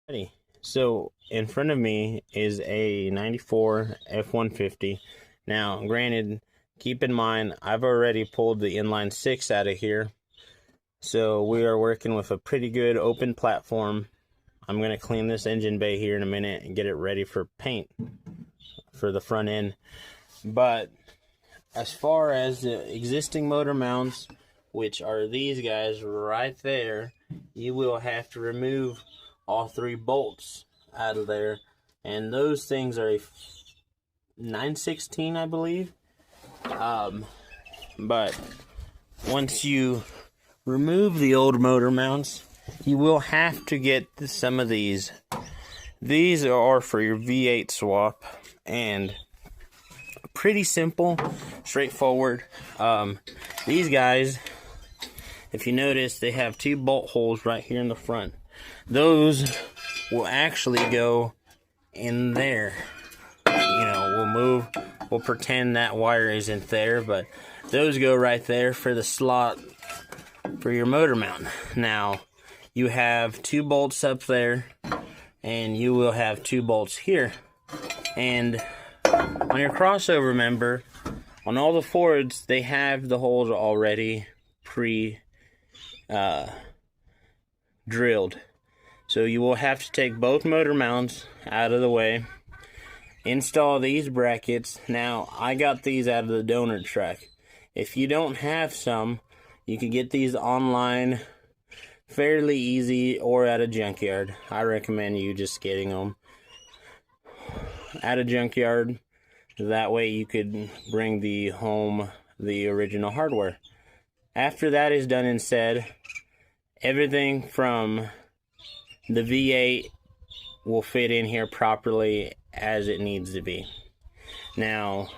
Ready. So in front of me is a 94 F150. Now, granted, keep in mind, I've already pulled the inline 6 out of here. So we are working with a pretty good open platform. I'm going to clean this engine bay here in a minute and get it ready for paint for the front end. But as far as the existing motor mounts, which are these guys right there, you will have to remove all 3 bolts out of there, and those things are a 9/16, I believe. But once you remove the old motor mounts, you will have to get some of these. These are for your V8 swap, and pretty simple, straightforward. These guys, if you notice, they have 2 bolt holes right here in the front. Those will actually go in there. We'll pretend that wire isn't there, but those go right there for the slot for your motor mount. Now, you have 2 bolts up there, and you will have 2 bolts here. And on your crossover member, on all the Fords, they have the holes already drilled. So you will have to take both motor mounts out of the way, install these brackets. Now, I got these out of the donor truck. If you don't have some, you can get these online fairly easy or at a junkyard. I recommend you just getting them at a junkyard. That way you could bring home the original hardware. After that is done and said, everything from the V8 will fit in here properly as it needs to be. Now,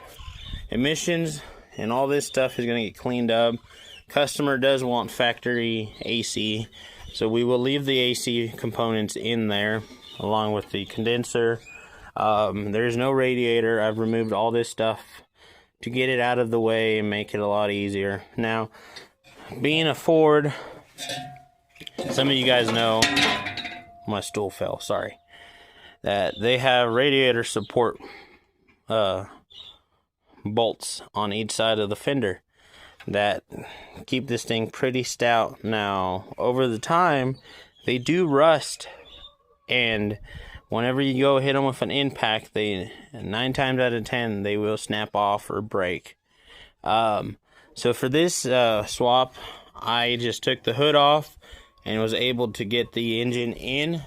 emissions and all this stuff is going to get cleaned up. Customer does want factory AC, so we will leave the AC components in there along with the condenser. There's no radiator. I've removed all this stuff to get it out of the way and make it a lot easier. Now, being a Ford, some of you guys know, my stool fell, sorry, that they have radiator support bolts on each side of the fender that keep this thing pretty stout. Now, over the time, they do rust, and whenever you go hit them with an impact, 9 times out of 10, they will snap off or break. So for this swap, I just took the hood off and was able to get the engine in